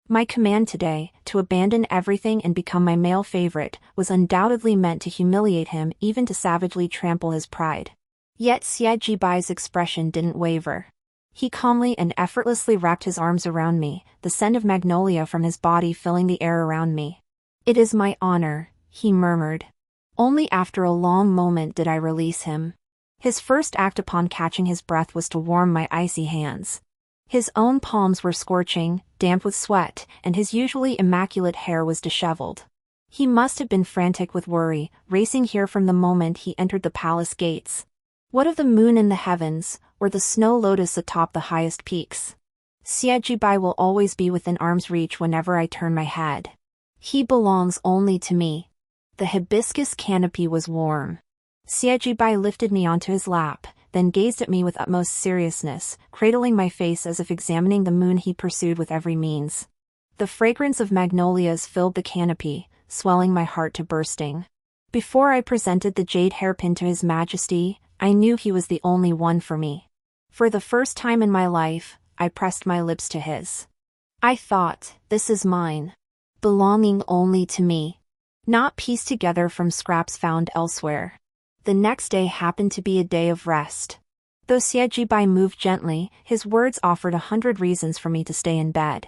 S1: My command today, to abandon everything and become my male favorite, was undoubtedly meant to humiliate him, even to savagely trample his pride. Yet Xie Jibai's expression didn't waver. He calmly and effortlessly wrapped his arms around me, the scent of magnolia from his body filling the air around me. It is my honor, he murmured. Only after a long moment did I release him. His first act upon catching his breath was to warm my icy hands. His own palms were scorching, damp with sweat, and his usually immaculate hair was disheveled. He must have been frantic with worry, racing here from the moment he entered the palace gates. What of the moon in the heavens, or the snow lotus atop the highest peaks? Xie Jibai will always be within arm's reach whenever I turn my head. He belongs only to me. The hibiscus canopy was warm. Xie Jibai lifted me onto his lap, then gazed at me with utmost seriousness, cradling my face as if examining the moon he pursued with every means. The fragrance of magnolias filled the canopy, swelling my heart to bursting. Before I presented the jade hairpin to His Majesty, I knew he was the only one for me. For the first time in my life, I pressed my lips to his. I thought, this is mine. Belonging only to me. Not pieced together from scraps found elsewhere. The next day happened to be a day of rest. Though Xie Jibai moved gently, his words offered 100 reasons for me to stay in bed.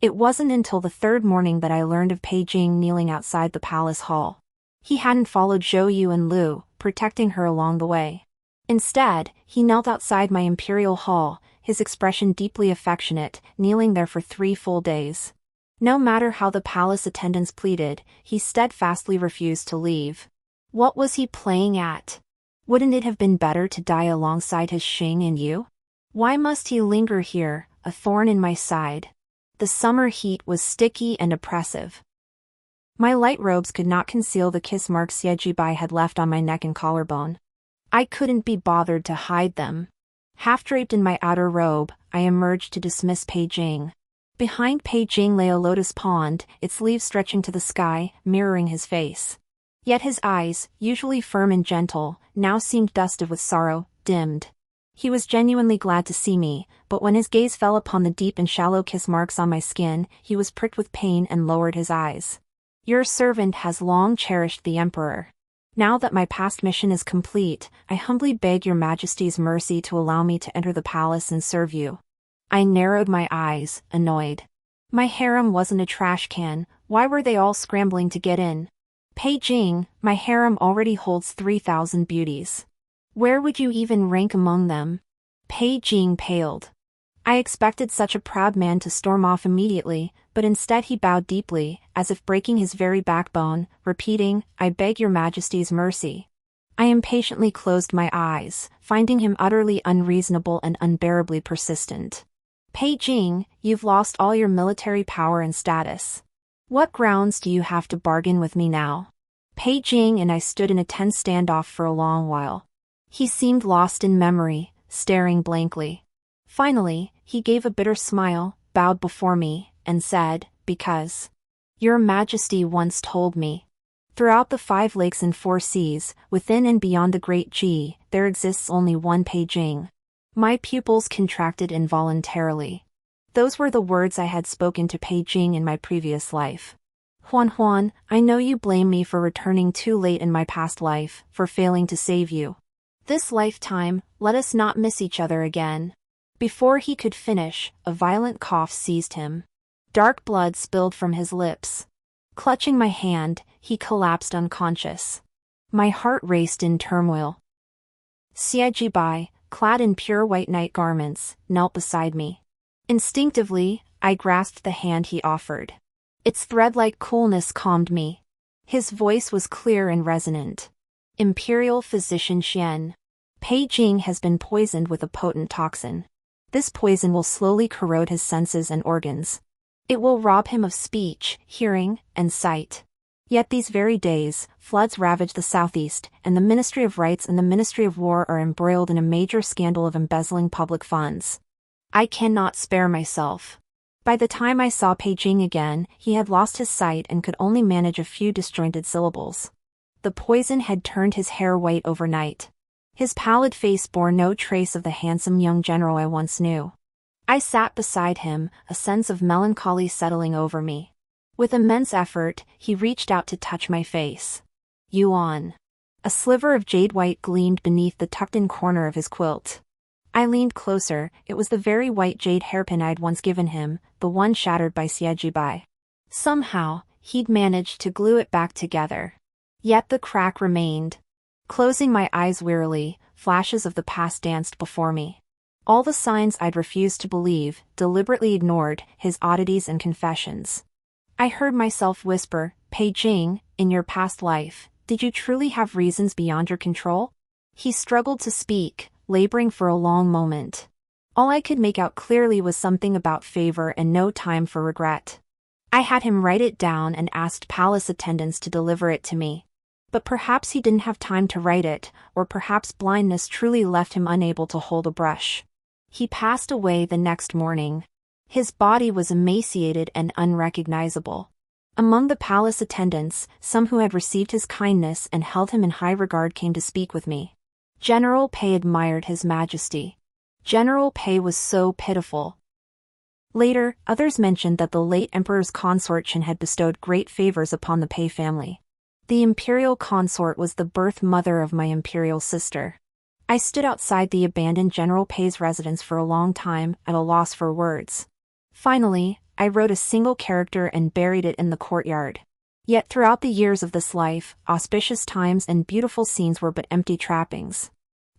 S1: It wasn't until the third morning that I learned of Pei Jing kneeling outside the palace hall. He hadn't followed Zhou Yu and Lu, protecting her along the way. Instead, he knelt outside my imperial hall, his expression deeply affectionate, kneeling there for 3 full days. No matter how the palace attendants pleaded, he steadfastly refused to leave. What was he playing at? Wouldn't it have been better to die alongside his Xing and Yu? Why must he linger here, a thorn in my side? The summer heat was sticky and oppressive. My light robes could not conceal the kiss marks Xie Jibai had left on my neck and collarbone. I couldn't be bothered to hide them. Half-draped in my outer robe, I emerged to dismiss Pei Jing. Behind Pei Jing lay a lotus pond, its leaves stretching to the sky, mirroring his face. Yet his eyes, usually firm and gentle, now seemed dusted with sorrow, dimmed. He was genuinely glad to see me, but when his gaze fell upon the deep and shallow kiss marks on my skin, he was pricked with pain and lowered his eyes. Your servant has long cherished the emperor. Now that my past mission is complete, I humbly beg your majesty's mercy to allow me to enter the palace and serve you. I narrowed my eyes, annoyed. My harem wasn't a trash can, why were they all scrambling to get in? Pei Jing, my harem already holds 3,000 beauties. Where would you even rank among them? Pei Jing paled. I expected such a proud man to storm off immediately, but instead he bowed deeply, as if breaking his very backbone, repeating, "I beg your majesty's mercy." I impatiently closed my eyes, finding him utterly unreasonable and unbearably persistent. Pei Jing, you've lost all your military power and status. What grounds do you have to bargain with me now? Pei Jing and I stood in a tense standoff for a long while. He seemed lost in memory, staring blankly. Finally, he gave a bitter smile, bowed before me, and said, "Because Your Majesty once told me. Throughout the 5 lakes and 4 seas, within and beyond the Great Xie, there exists only one Pei Jing." My pupils contracted involuntarily. Those were the words I had spoken to Pei Jing in my previous life. "Huan, I know you blame me for returning too late in my past life, for failing to save you. This lifetime, let us not miss each other again." Before he could finish, a violent cough seized him. Dark blood spilled from his lips. Clutching my hand, he collapsed unconscious. My heart raced in turmoil. Xie Jibai, clad in pure white night garments, knelt beside me. Instinctively, I grasped the hand he offered. Its thread-like coolness calmed me. His voice was clear and resonant. "Imperial physician Xian. Pei Jing has been poisoned with a potent toxin. This poison will slowly corrode his senses and organs. It will rob him of speech, hearing, and sight. Yet these very days, floods ravage the southeast, and the Ministry of Rights and the Ministry of War are embroiled in a major scandal of embezzling public funds. I cannot spare myself." By the time I saw Pei Jing again, he had lost his sight and could only manage a few disjointed syllables. The poison had turned his hair white overnight. His pallid face bore no trace of the handsome young general I once knew. I sat beside him, a sense of melancholy settling over me. With immense effort, he reached out to touch my face. "Yuan." A sliver of jade white gleamed beneath the tucked-in corner of his quilt. I leaned closer. It was the very white jade hairpin I'd once given him, the one shattered by Xie Jibai. Somehow, he'd managed to glue it back together. Yet the crack remained. Closing my eyes wearily, flashes of the past danced before me. All the signs I'd refused to believe, deliberately ignored, his oddities and confessions. I heard myself whisper, "Pei Jing, in your past life, did you truly have reasons beyond your control?" He struggled to speak, laboring for a long moment. All I could make out clearly was something about favor and no time for regret. I had him write it down and asked palace attendants to deliver it to me. But perhaps he didn't have time to write it, or perhaps blindness truly left him unable to hold a brush. He passed away the next morning. His body was emaciated and unrecognizable. Among the palace attendants, some who had received his kindness and held him in high regard came to speak with me. General Pei admired His Majesty. General Pei was so pitiful. Later, others mentioned that the late emperor's consort Chen had bestowed great favors upon the Pei family. The imperial consort was the birth mother of my imperial sister. I stood outside the abandoned General Pei's residence for a long time, at a loss for words. Finally, I wrote a single character and buried it in the courtyard. Yet throughout the years of this life, auspicious times and beautiful scenes were but empty trappings.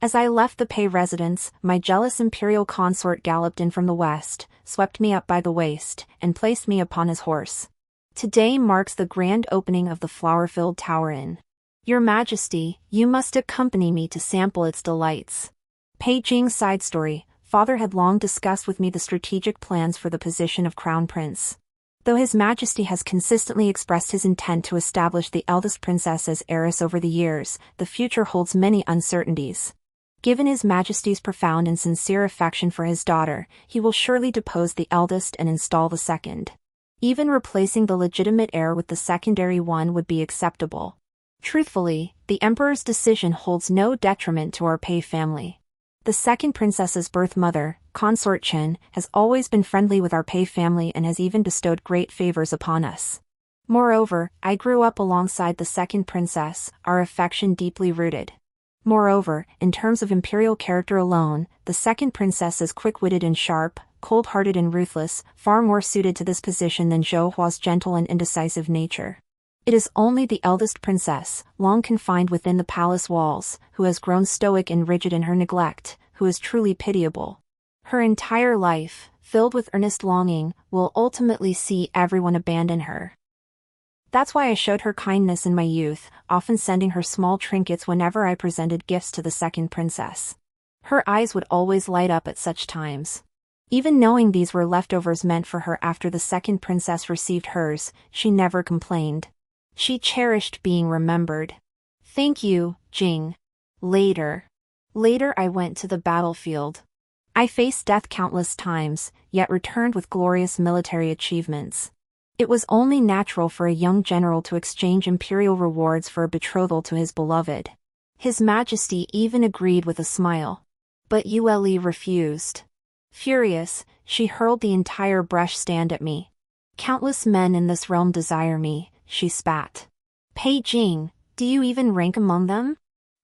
S1: As I left the Pei residence, my jealous imperial consort galloped in from the west, swept me up by the waist, and placed me upon his horse. Today marks the grand opening of the flower-filled Tower Inn. Your Majesty, you must accompany me to sample its delights. Pei Jing's side story. Father had long discussed with me the strategic plans for the position of Crown Prince. Though His Majesty has consistently expressed his intent to establish the eldest princess as heiress over the years, the future holds many uncertainties. Given His Majesty's profound and sincere affection for his daughter, he will surely depose the eldest and install the second. Even replacing the legitimate heir with the secondary one would be acceptable. Truthfully, the Emperor's decision holds no detriment to our Pei family. The second princess's birth mother, Consort Chen, has always been friendly with our Pei family and has even bestowed great favors upon us. Moreover, I grew up alongside the second princess, our affection deeply rooted. Moreover, in terms of imperial character alone, the second princess is quick-witted and sharp, cold-hearted and ruthless, far more suited to this position than Zhou Hua's gentle and indecisive nature. It is only the eldest princess, long confined within the palace walls, who has grown stoic and rigid in her neglect, who is truly pitiable. Her entire life, filled with earnest longing, will ultimately see everyone abandon her. That's why I showed her kindness in my youth, often sending her small trinkets whenever I presented gifts to the second princess. Her eyes would always light up at such times. Even knowing these were leftovers meant for her after the second princess received hers, she never complained. She cherished being remembered. Thank you, Jing. Later I went to the battlefield. I faced death countless times, yet returned with glorious military achievements. It was only natural for a young general to exchange imperial rewards for a betrothal to his beloved. His Majesty even agreed with a smile. But Yue refused. Furious, she hurled the entire brush stand at me. Countless men in this realm desire me, she spat. Pei Jing, do you even rank among them?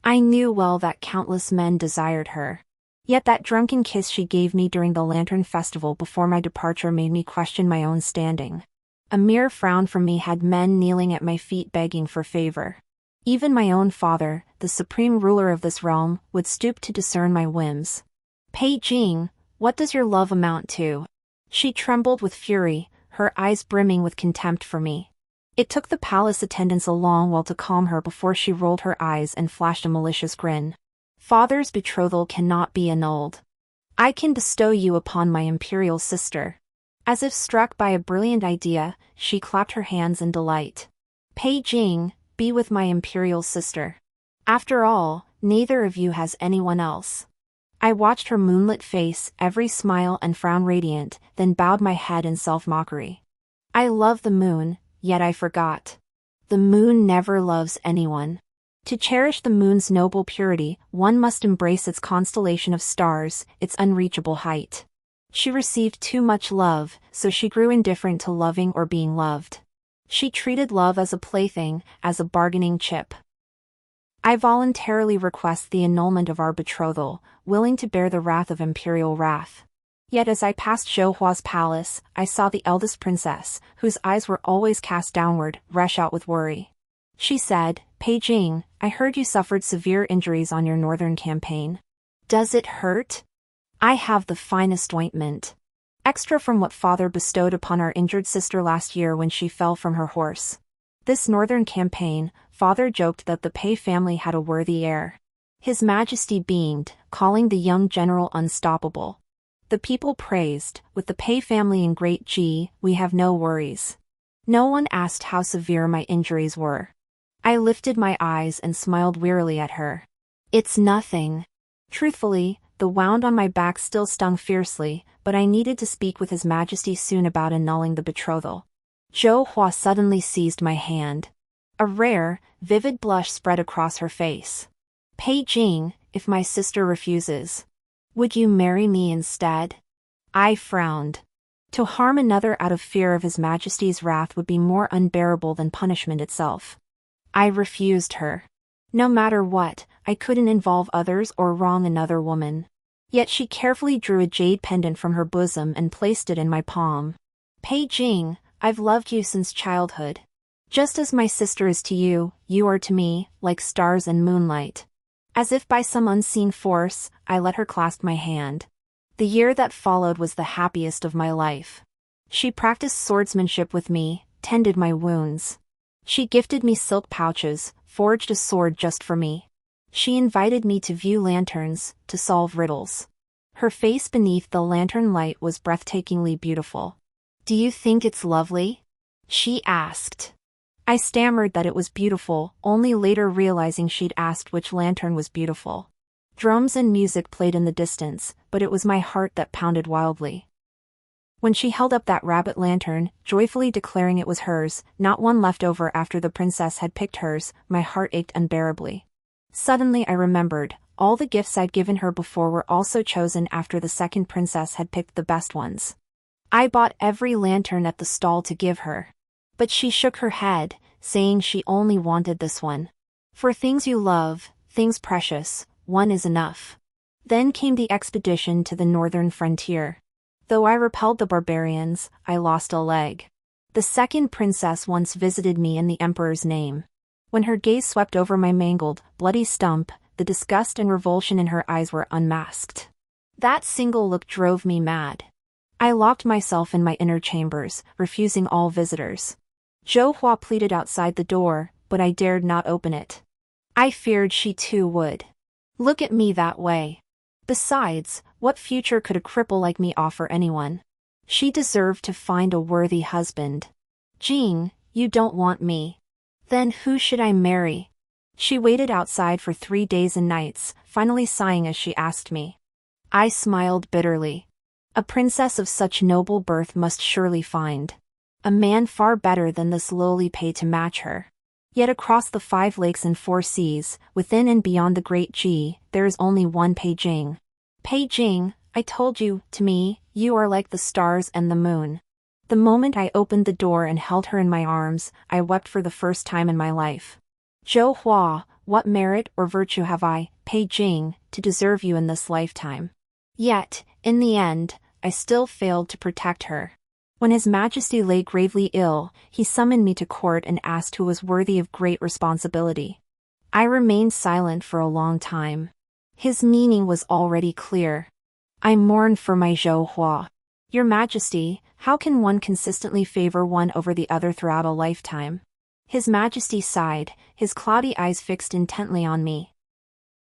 S1: I knew well that countless men desired her. Yet that drunken kiss she gave me during the Lantern Festival before my departure made me question my own standing. A mere frown from me had men kneeling at my feet begging for favor. Even my own father, the supreme ruler of this realm, would stoop to discern my whims. Pei Jing, what does your love amount to? She trembled with fury, her eyes brimming with contempt for me. It took the palace attendants a long while to calm her before she rolled her eyes and flashed a malicious grin. Father's betrothal cannot be annulled. I can bestow you upon my imperial sister. As if struck by a brilliant idea, she clapped her hands in delight. Pei Jing, be with my imperial sister. After all, neither of you has anyone else. I watched her moonlit face, every smile and frown radiant, then bowed my head in self-mockery. I love the moon, yet I forgot. The moon never loves anyone. To cherish the moon's noble purity, one must embrace its constellation of stars, its unreachable height. She received too much love, so she grew indifferent to loving or being loved. She treated love as a plaything, as a bargaining chip. I voluntarily request the annulment of our betrothal, willing to bear the wrath of imperial wrath. Yet as I passed Zhou Hua's palace, I saw the eldest princess, whose eyes were always cast downward, rush out with worry. She said, Pei Jing, I heard you suffered severe injuries on your northern campaign. Does it hurt? I have the finest ointment. Extra from what father bestowed upon our injured sister last year when she fell from her horse. This northern campaign, father joked that the Pei family had a worthy heir. His Majesty beamed, calling the young general unstoppable. The people praised, with the Pei family in great G, we have no worries. No one asked how severe my injuries were. I lifted my eyes and smiled wearily at her. It's nothing. Truthfully, the wound on my back still stung fiercely, but I needed to speak with His Majesty soon about annulling the betrothal. Zhou Hua suddenly seized my hand. A rare, vivid blush spread across her face. Pei Jing, if my sister refuses, would you marry me instead? I frowned. To harm another out of fear of His Majesty's wrath would be more unbearable than punishment itself. I refused her. No matter what, I couldn't involve others or wrong another woman. Yet she carefully drew a jade pendant from her bosom and placed it in my palm. Pei Jing, I've loved you since childhood. Just as my sister is to you, you are to me, like stars and moonlight. As if by some unseen force, I let her clasp my hand. The year that followed was the happiest of my life. She practiced swordsmanship with me, tended my wounds. She gifted me silk pouches, forged a sword just for me. She invited me to view lanterns, to solve riddles. Her face beneath the lantern light was breathtakingly beautiful. Do you think it's lovely? She asked. I stammered that it was beautiful, only later realizing she'd asked which lantern was beautiful. Drums and music played in the distance, but it was my heart that pounded wildly. When she held up that rabbit lantern, joyfully declaring it was hers, not one left over after the princess had picked hers, my heart ached unbearably. Suddenly I remembered, all the gifts I'd given her before were also chosen after the second princess had picked the best ones. I bought every lantern at the stall to give her. But she shook her head, saying she only wanted this one. For things you love, things precious, one is enough. Then came the expedition to the northern frontier. Though I repelled the barbarians, I lost a leg. The second princess once visited me in the emperor's name. When her gaze swept over my mangled, bloody stump, the disgust and revulsion in her eyes were unmasked. That single look drove me mad. I locked myself in my inner chambers, refusing all visitors. Zhou Hua pleaded outside the door, but I dared not open it. I feared she too would look at me that way. Besides, what future could a cripple like me offer anyone? She deserved to find a worthy husband. Jing, you don't want me. Then who should I marry? She waited outside for 3 days and nights, finally sighing as she asked me. I smiled bitterly. A princess of such noble birth must surely find a man far better than this lowly Pei to match her. Yet across the 5 lakes and 4 seas, within and beyond the great Xie, there is only one Pei Jing. Pei Jing, I told you, to me, you are like the stars and the moon. The moment I opened the door and held her in my arms, I wept for the first time in my life. Zhou Hua, what merit or virtue have I, Pei Jing, to deserve you in this lifetime? Yet, in the end, I still failed to protect her. When His Majesty lay gravely ill, he summoned me to court and asked who was worthy of great responsibility. I remained silent for a long time. His meaning was already clear. I mourned for my Zhou Hua. Your Majesty, how can one consistently favor one over the other throughout a lifetime? His Majesty sighed, his cloudy eyes fixed intently on me.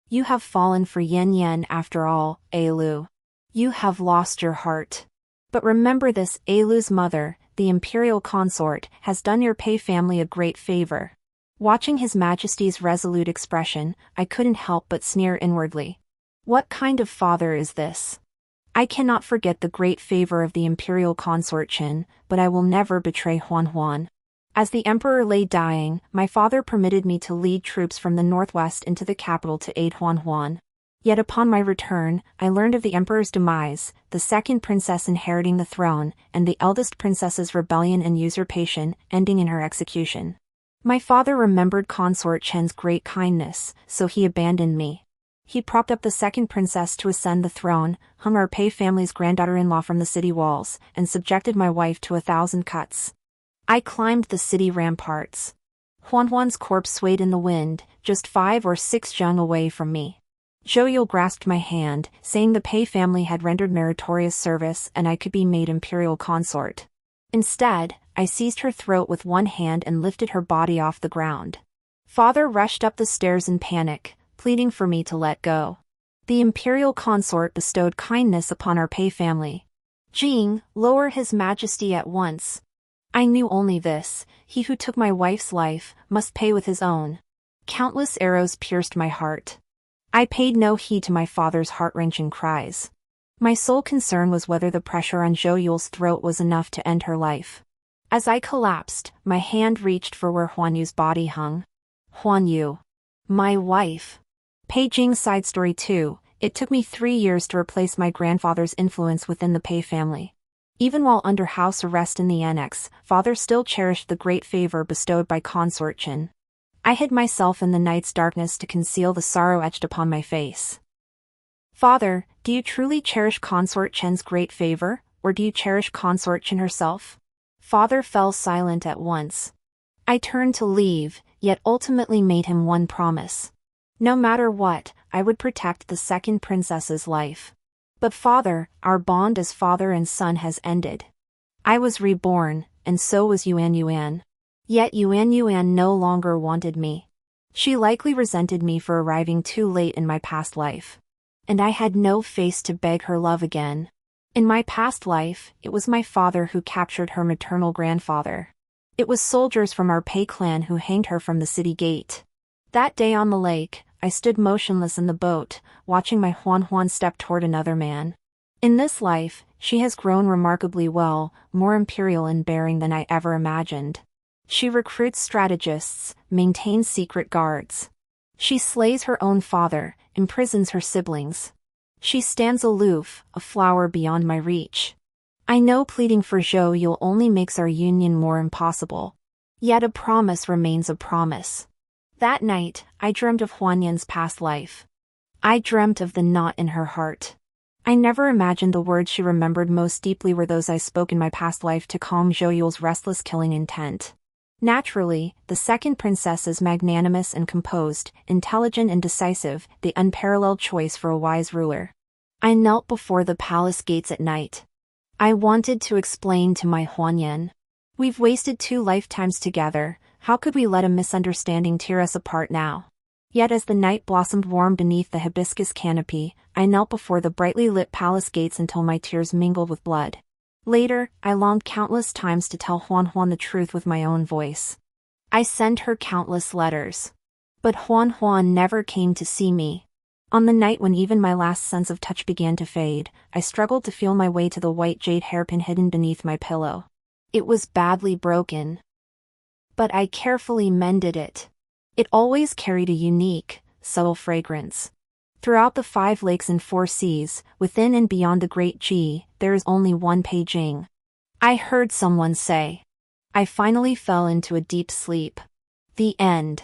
S1: You have fallen for Yan Yan after all, Ailu. You have lost your heart. But remember this, Ailu's mother, the imperial consort, has done your Pei family a great favor. Watching His Majesty's resolute expression, I couldn't help but sneer inwardly. What kind of father is this? I cannot forget the great favor of the imperial consort Qin, but I will never betray Huan Huan. As the emperor lay dying, my father permitted me to lead troops from the northwest into the capital to aid Huan Huan. Yet upon my return, I learned of the emperor's demise, the second princess inheriting the throne, and the eldest princess's rebellion and usurpation, ending in her execution. My father remembered consort Chen's great kindness, so he abandoned me. He propped up the second princess to ascend the throne, hung our Pei family's granddaughter-in-law from the city walls, and subjected my wife to 1,000 cuts. I climbed the city ramparts. Huan Huan's corpse swayed in the wind, just 5 or 6 zhang away from me. Zhou Yule grasped my hand, saying the Pei family had rendered meritorious service and I could be made imperial consort. Instead, I seized her throat with one hand and lifted her body off the ground. Father rushed up the stairs in panic, pleading for me to let go. The imperial consort bestowed kindness upon our Pei family. Jing, lower His Majesty at once. I knew only this, he who took my wife's life, must pay with his own. Countless arrows pierced my heart. I paid no heed to my father's heart-wrenching cries. My sole concern was whether the pressure on Zhou Yule's throat was enough to end her life. As I collapsed, my hand reached for where Huan Yu's body hung. Huan Yu. My wife. Pei Jing's side story 2, it took me 3 years to replace my grandfather's influence within the Pei family. Even while under house arrest in the annex, father still cherished the great favor bestowed by consort Qin. I hid myself in the night's darkness to conceal the sorrow etched upon my face. Father, do you truly cherish consort Chen's great favor, or do you cherish consort Qin herself? Father fell silent at once. I turned to leave, yet ultimately made him one promise. No matter what, I would protect the second princess's life. But father, our bond as father and son has ended. I was reborn, and so was Yuan Yuan. Yet Yuan Yuan no longer wanted me. She likely resented me for arriving too late in my past life. And I had no face to beg her love again. In my past life, it was my father who captured her maternal grandfather. It was soldiers from our Pei clan who hanged her from the city gate. That day on the lake, I stood motionless in the boat, watching my Huan Huan step toward another man. In this life, she has grown remarkably well, more imperial in bearing than I ever imagined. She recruits strategists, maintains secret guards. She slays her own father, imprisons her siblings. She stands aloof, a flower beyond my reach. I know pleading for Zhou Yule only makes our union more impossible. Yet a promise remains a promise. That night, I dreamt of Huan Yan's past life. I dreamt of the knot in her heart. I never imagined the words she remembered most deeply were those I spoke in my past life to calm Zhou restless killing intent. Naturally, the second princess is magnanimous and composed, intelligent and decisive, the unparalleled choice for a wise ruler. I knelt before the palace gates at night. I wanted to explain to my Huanyan. We've wasted 2 lifetimes together, how could we let a misunderstanding tear us apart now? Yet as the night blossomed warm beneath the hibiscus canopy, I knelt before the brightly lit palace gates until my tears mingled with blood. Later, I longed countless times to tell Huan the truth with my own voice. I sent her countless letters. But Huan never came to see me. On the night when even my last sense of touch began to fade, I struggled to feel my way to the white jade hairpin hidden beneath my pillow. It was badly broken. But I carefully mended it. It always carried a unique, subtle fragrance. Throughout the 5 lakes and 4 seas, within and beyond the Great Xie, there is only one Pei Jing. I heard someone say. I finally fell into a deep sleep. The end.